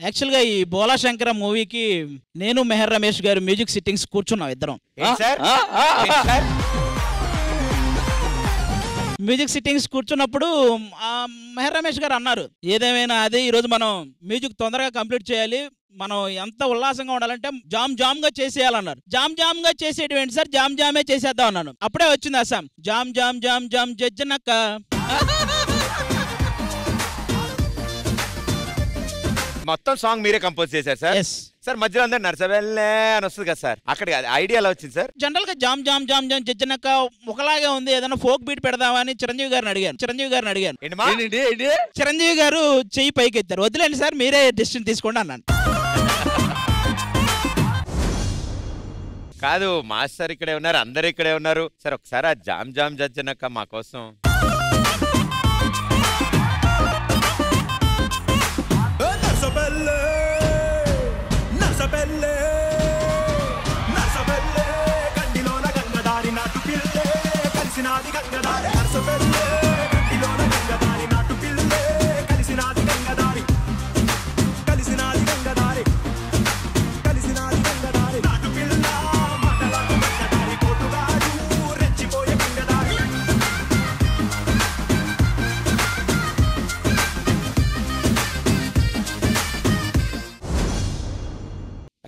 Actual గా ఈ బోలా శంకర మూవీకి నేను మెహర్ రమేష్ గారు మ్యూజిక్ సిట్టింగ్స్ కూర్చున్నాం ఇద్దరం. మ్యూజిక్ సిట్టింగ్స్ కూర్చున్నప్పుడు మెహర్ రమేష్ గారు అన్నారు, ఏదేమైనా అది ఈరోజు మనం మ్యూజిక్ తొందరగా కంప్లీట్ చేయాలి, మనం ఎంత ఉల్లాసంగా ఉండాలంటే జామ్ జామ్ గా చేసేయాలన్నారు. జామ్ జామ్ గా చేసేటి ఏంటి సార్, జామ్ జామే చేసేద్దాం అన్నాను. అప్పుడే వచ్చింది అసాం, జామ్ జామ్ జామ్ జామ్ జజ్జనక్క. మొత్తం సాంగ్ మీరే కంపోజ్ చేశారు సార్? సార్ మధ్యలో అందరూ నర్సబెల్లే అని వస్తుంది కదా సార్, అక్కడ ఐడియా ఎలా వచ్చింది సార్? జనరల్ గా జామ్ జామ్ జామ్ జామ్ జజ్జనక్క ఒకలాగే ఉంది, ఏదైనా ఫోక్ బీట్ పెడదామని చిరంజీవి గారిని అడిగాను. చిరంజీవి గారు చెయ్యి పైకి ఎత్తారు, వదిలేండి సార్ మీరే డెసిషన్ తీసుకోండి అన్నాను. కాదు మాస్టర్ ఇక్కడే ఉన్నారు, అందరు ఇక్కడే ఉన్నారు సార్, ఒకసారి ఆ జామ్ జామ్ జజ్జనక్క మా కోసం.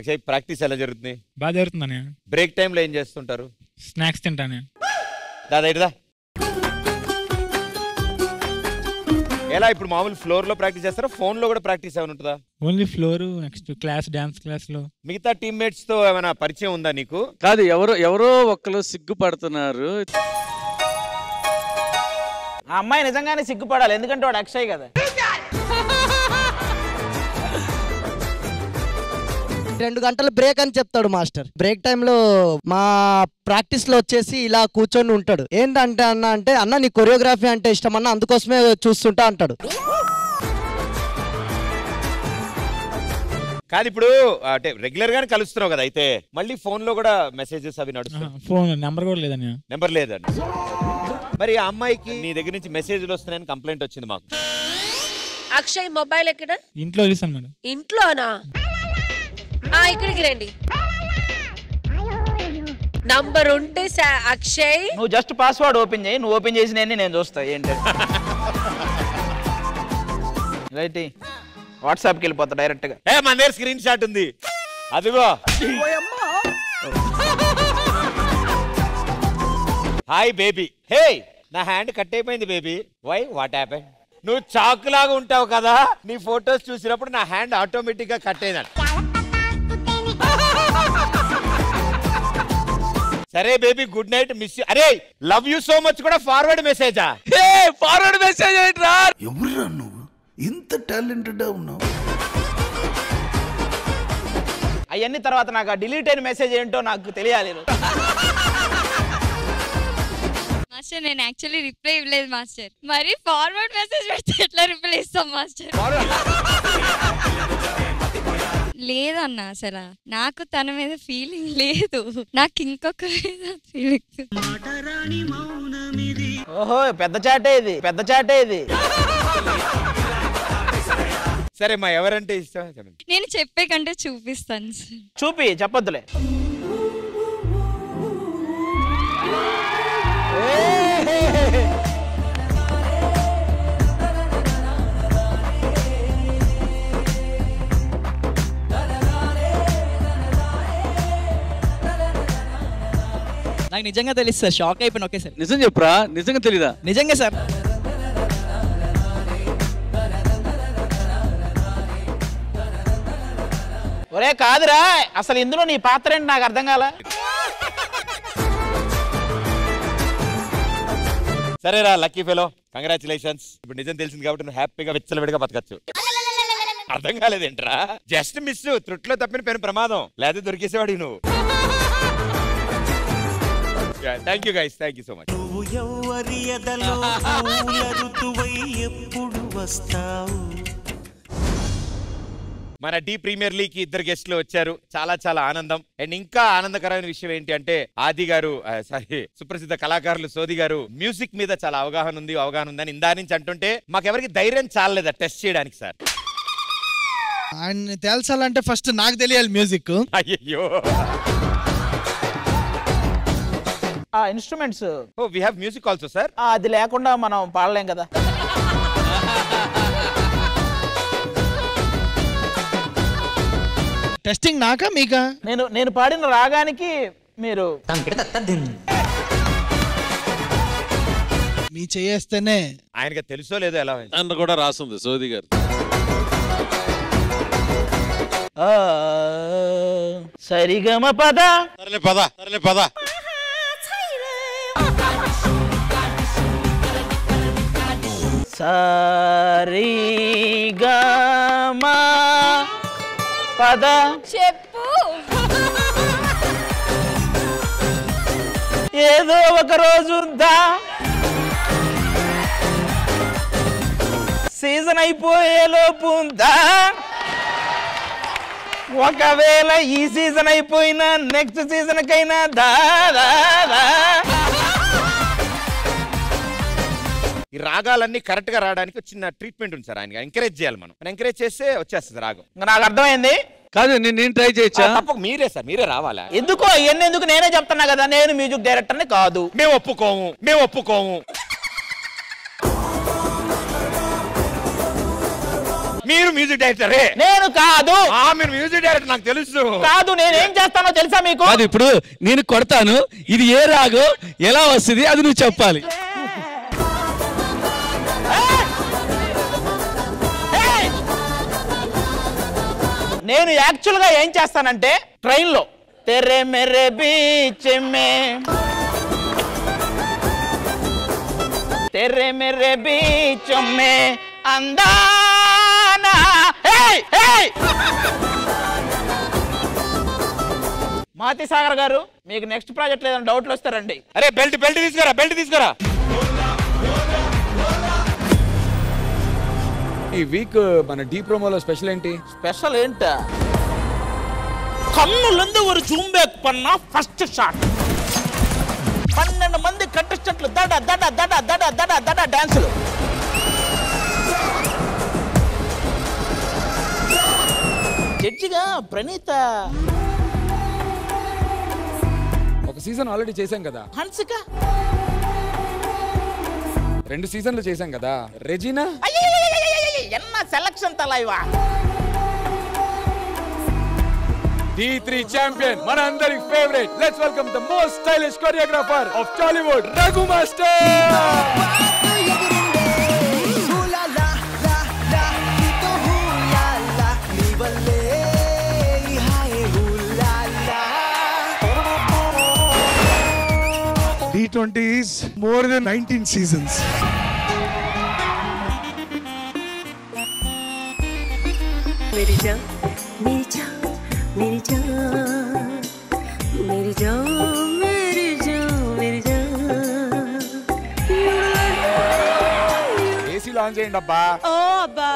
అక్షయ్ ప్రాక్టీస్ ఎలా జరుగుతుంది? బాగా జరుగుతుందని. బ్రేక్ టైమ్ లో ఏం చేస్తుంటారు? స్నాక్స్ తింటాను. దాదా ఎలా ఇప్పుడు మామూలు ఫ్లోర్ లో ప్రాక్టీస్ చేస్తారా, ఫోన్ లో కూడా ప్రాక్టీస్ ఏమైనా ఉంటుందా? Only floor, next class, dance class లో. మిగతా టీమ్మేట్స్ తో ఏమైనా పరిచయం ఉందా నీకు? కాదు, ఎవరో ఒక్కరు సిగ్గుపడుతున్నారు. ఆ అమ్మాయి నిజంగానే సిగ్గుపడాలి, ఎందుకంటే వాడు అక్షయ్ కదా. 2 గంటలు బ్రేక్ అని చెప్తాడు మాస్టర్. బ్రేక్ టైంలో మా ప్రాక్టీస్ లో వచ్చేసి ఇలా కూర్చొని ఉంటాడు. ఏంటంటే అన్న నీ కొరియోగ్రఫీ అంటే ఇష్టం అన్న, అందుకోసమే చూస్తుంటా అంటాడు. కాదు ఇప్పుడు అంటే రెగ్యులర్ గానే కలుస్తున్నావు కదా, అయితే మళ్ళీ ఫోన్ లో కూడా మెసేజెస్ అవి నడుస్తాయి? ఫోన్ నెంబర్ కూడా లేదని. నెంబర్ లేదండి. మరి ఆ అమ్మాయికి నీ దగ్గర నుంచి మెసేజ్లు వస్తున్నాయని కంప్లైంట్ వచ్చింది మాకు. అక్షయ్ మొబైల్ ఎక్కడ? ఇంట్లో చూసాను మేడం. ఇంట్లోనా? ఇక్కడికి రండి. నంబర్ ఉంటే అక్షయ్ నువ్వు జస్ట్ పాస్వర్డ్ ఓపెన్ చేయి, నువ్వు ఓపెన్ చేసిన నేను చూస్తా ఏంటి. రైట్ వాట్సాప్కి వెళ్ళిపోతా డైరెక్ట్ గా. మన దగ్గర స్క్రీన్ షాట్ ఉంది, అదిగో. Hi baby. హే నా హ్యాండ్ కట్ అయిపోయింది బేబీ. Why what happened? నువ్వు చాక్ లాగా ఉంటావు కదా, నీ ఫొటోస్ చూసినప్పుడు నా హ్యాండ్ ఆటోమేటిక్ గా కట్ అయిందంట. సరే baby good night, miss you. అరే లవ్ యూ సో మచ్ కూడా ఫార్వర్డ్ మెసేజా? ఫార్వర్డ్ మెసేజ్ ఏంట్రా? ఎవరురా నువ్వు ఇంత టాలెంటెడ్ ఉన్నావు? అవన్నీ తర్వాత నాకు ఆ డిలీట్ అయిన మెసేజ్ ఏంటో నాకు తెలియాలి. మాస్టర్ నేను యాక్చువల్లీ రిప్లై ఇవ్వలేదు మాస్టర్. మరి ఫార్వర్డ్ మెసేజ్ పెడితే ఎట్లా రిప్లై ఇస్తాం మాస్టర్? లేదన్నా, అసలు నాకు తన మీద ఫీలింగ్ లేదు, నాకు ఇంకొక మీద ఫీలింగ్. ఓహో పెద్ద చాటే ఇది, పెద్ద చాటే ఇది. సరే మా ఎవరంటే ఇష్టం? నేను చెప్పే కంటే చూపిస్తాను సార్. చూపి, చెప్పొద్దులే. నాకు నిజంగా తెలుసు సార్, షాక్ అయిపోయిన. ఓకే సార్ నిజం చెప్పురా, నిజంగా తెలీదా? నిజంగా సార్. ఒరే కాదురా, అసలు ఇందులో నీ పాత్ర ఏంటి నాకు అర్థం కాల. సరేరా లక్కీ ఫెలో, కంగ్రాచులేషన్స్. ఇప్పుడు నిజం తెలిసింది కాబట్టి నువ్వు హ్యాపీగా విచ్చలవిడిగా బతకచ్చు. అర్థం కాలేదేంట్రా? జస్ట్ మిస్, త్రుట్లో తప్పిన పెను ప్రమాదం, లేదా దొరికేసేవాడి నువ్వు. Thank you guys, thank you so much. మన డి ప్రీమియర్ లీగ్ కి 2 గెస్ట్లు వచ్చారు, చాలా చాలా ఆనందం. అండ్ ఇంకా ఆనందకరమైన విషయం ఏంటి అంటే ఆది గారు, సారీ సుప్రసిద్ధ కళాకారులు సోది గారు మ్యూజిక్ మీద చాలా అవగాహన ఉందని ఇందా నుంచి అంటుంటే మాకెవరికి ధైర్యం చాలలేదా టెస్ట్ చేయడానికి సార్. ఆయన తేల్చాలంటే ఫస్ట్ నాకు తెలియాలి మ్యూజిక్. అయ్యో ఆ instruments oh we have music also sir. అది లేకుండా మనం పాడలేం కదా. టెస్టింగ్ నాకా మీకా? నేను పాడిన రాగానికి మీరు మీ చేస్తేనే ఆయనకి తెలుసో లేదో ఎలా అన్న కూడా రాస్తుంది సోది గారు. సరిగమ పద సరేలే పద సరేలే పద. సరిగమ పద చెప్పు. ఏదో ఒక రోజు సీజన్ అయిపోయే లోపు ఒకవేళ ఈ సీజన్ అయిపోయినా నెక్స్ట్ సీజన్ కైనా ఈ రాగాలన్నీ కరెక్ట్ గా రావడానికి చిన్న ట్రీట్మెంట్ ఉంది సార్. ఆయన ఎంకరేజ్ చేయాలి మనం ఎంకరేజ్ చేస్తే వచ్చేస్తుంది రాగం. నాకు అర్థమైంది. కాదు నేను ట్రై చేయొచ్చా? తప్పక మీరే సార్ మీరే రావాలా? ఎందుకో ఎందుకు నేనే చెప్తున్నా కదా, నేను మ్యూజిక్ డైరెక్టర్ని కాదు. మేము ఒప్పుకోము. మీరు మ్యూజిక్ డైరెక్టరే. నేను కాదు. మీరు మ్యూజిక్ డైరెక్టర్ నాకు తెలుసు. కాదు, నేనేం చేస్తానో తెలుసా మీకు? కాదు ఇప్పుడు నేను కొడతాను, ఇది ఏ రాగం ఎలా వస్తుంది అది నువ్వు చెప్పాలి. నేను యాక్చువల్ గా ఏం చేస్తానంటే ట్రైన్ లో తెరే మెరే బీచ్ మే తెరే మెరే బీచ్ మే అందానా. మాతి సాగర్ గారు, మీకు నెక్స్ట్ ప్రాజెక్ట్ లేదని డౌట్లు వస్తారండి. అరే బెల్ట్ తీసుకురా. ఈ వీక్ మన డీ ప్రోమోలో స్పెషల్ ఏంటి? స్పెషల్ ఏంటా? కన్నులందు ఒక జూంబేక్ పన్న ఫస్ట్ షాట్. 12 మంది కంటెస్టెంట్లు దడ దడ దడ దడ దడ దడ డాన్సులు. జడ్జిగా ప్రణీత. ఒక సీజన్ ఆల్రెడీ చేశాం కదా. హన్సిక. 2 సీజన్లు చేశాం కదా. రెజినా. ఎన్న సెలక్షన్ తలైవా. D3 ఛాంపియన్ మన అందరి favourite. Let's welcome the most stylish choreographer of Tollywood, Raghu master. D20 is more than 19 seasons. मेरी जान मेरी जान मेरी जान मेरी जान मेरी जान मेरी जान. ఏసీ లాంచ్ చేయండి అబ్బా. ఓ అబ్బా.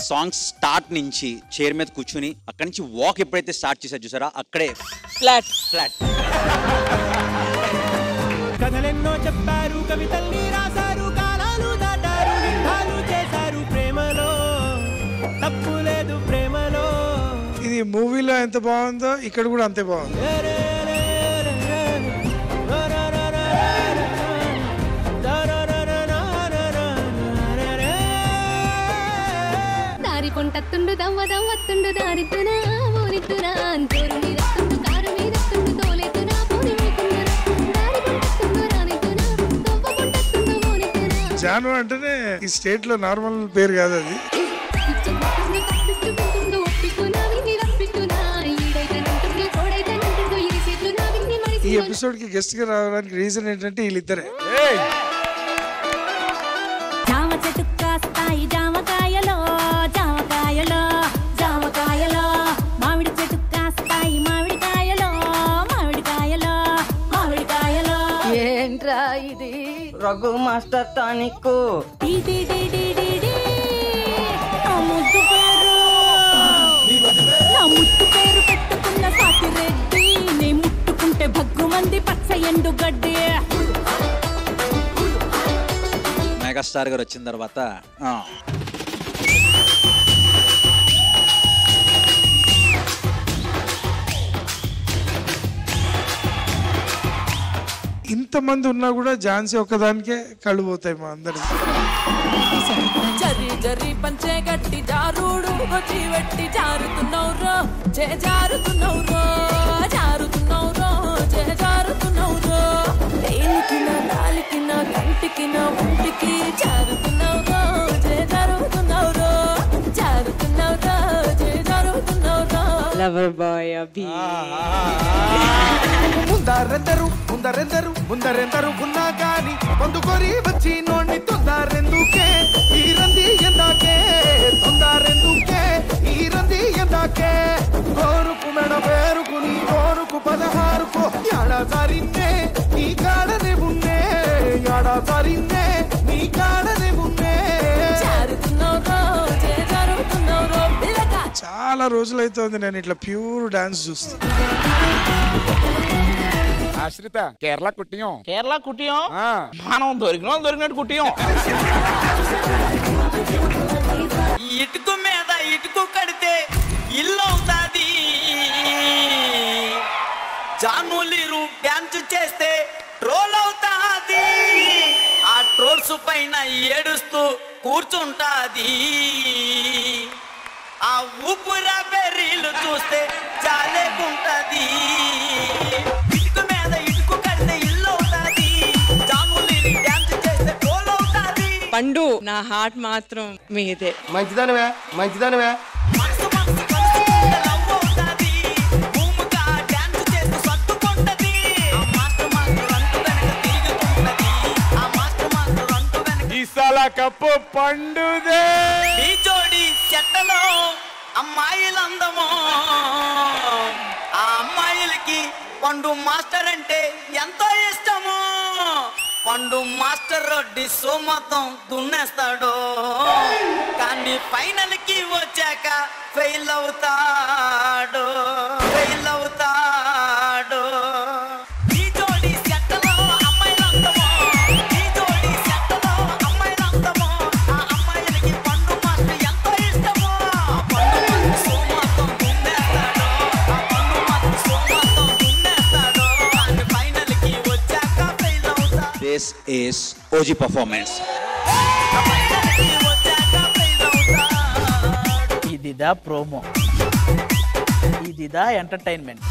సాంగ్ స్టార్ట్ నుంచి చైర్ మీద కూర్చుని అక్కడి నుంచి వాక్ ఎప్పుడైతే స్టార్ట్ చేశారు చూసారా, అక్కడే ఫ్లాట్. కథలెన్నో చెప్పారు, కవితల్ని రాశారు, కాలాలు దాటారు, యుద్ధాలు చేశారు, ప్రేమలో తప్పు లేదు ప్రేమలో. ఇది మూవీలో ఎంత బాగుందో ఇక్కడ కూడా అంతే బాగుంది. దారి పొంటత్తుండు దవ్వ దవ్వత్తుండు దారితునా ఊరితునా అంతూరు మీరత్తుండు కారు మీరత్తుండు తోలేతునా పోని మీకుందురా దారి పొంటత్తుండు రానితునా దవ్వ పొంటత్తుండు ఊరితునా. జాను అంటేనే ఈ స్టేట్ లో నార్మల్ పేరు కాదు అది. ఈ ఎపిసోడ్ కి గెస్ట్ గా రావడానికి రీజన్ ఏంటంటే వీళ్ళిద్దరే. జామ చెట్టు కాస్తాయి జామకాయలో జామకాయలో జామకాయలో, మామిడి చెట్టు కాస్తాయి మామిడికాయలో మామిడికాయలో మామిడికాయలో. ఏంట్రా ఇది రఘు మాస్టర్ టానిక్. నా ముద్దు పేరు పెట్టుకున్న సాటి రెడ్డి, నీ ముట్టుకుంటే భగ్గుమంది పచ్చ ఎండు గడ్డి. మెగాస్టార్ గారు వచ్చిన తర్వాత ఇంతమంది ఉన్నా కూడా ఝాన్సీ ఒక్కదానికే కళ్ళు పోతాయి మా అందరి. జరి జరి పంచే గట్టి జారుడు వచ్చి వెట్టి జారుతున్నౌరో జే జారుతున్నౌరో జారుతున్నౌరో జే జారుతున్నౌరో ఏలికిన నాలికిన కంటికిన ఒంటికి జారుతున్నౌరో జే జారుతున్నౌరో జారుతున్నౌరో జే జారుతున్నౌరో లవర్ బాయ్ అభి ముందరెందరు ఉన్నా గాని పొందుకొని వచ్చి నోడిని తొందరెందుకే ఈ రంది ఎందాకే తొందరెందుకే ఈ రంది ఎందాకే కోరుకు మెడ పేరుకు నీ కోరుకు 16కు యాడా సారిన్నే నీ కాడనే ఉన్నే యాడా సారిన్నే నీ కాడనే ఉన్నే చాలా రోజులైతుంది నేను ఇట్లా ప్యూర్ డాన్స్ చూస్తా. ఆశ్రిత కేరళ కుట్టియం కేరళ కుట్టియం మనం దొరికినట్టు కుట్టియం. ఇటుకు మీద ఇటుకు కడితే ఇల్లు అవుతాది, జానులీరు డ్యాన్స్ చేస్తే ట్రోల్ అవుతాది, ఆ ట్రోల్స్ పైన ఏడుస్తూ కూర్చుంటాది, ఆ ఊపురా బెర్రీలు చూస్తే చాలేకుంటది. ఇటుకు మీద ఇటుకు కడితే ఇల్లు అవుతాది, జానులీరు డ్యాన్స్ చేస్తే ట్రోల్ అవుతాది. పండు నా హార్ట్ మాత్రం మీదే. మంచిదానివే మంచిదానివే కప్పు పండుదే. ఈ జోడి చెట్టలో అమ్మాయిలందమో, ఆ అమ్మాయిలకి పండు మాస్టర్ అంటే ఎంతో ఇష్టము. పండు మాస్టర్ డిస్సో మొత్తం దున్నేస్తాడు, కానీ ఫైనల్ కి వచ్చాక ఫెయిల్ అవుతాడు. ఈ జోడి చెట్టలో అమ్మాయిలందమో, ఈ జోడి చెట్టలో అమ్మాయిలందమో, ఆ అమ్మాయిలకి పండు మాస్టర్ ఎంతో ఇష్టము. పండు మాస్టర్ మొత్తం దున్నేస్తాడు, ఆ పండు మాస్టర్ మొత్తం దున్నేస్తాడు, కానీ ఫైనల్ కి వచ్చాక ఫెయిల్ అవుతాడు. This is OG performance. ఇదిదా ప్రోమో, ఇదిదా ఎంటర్టైన్మెంట్.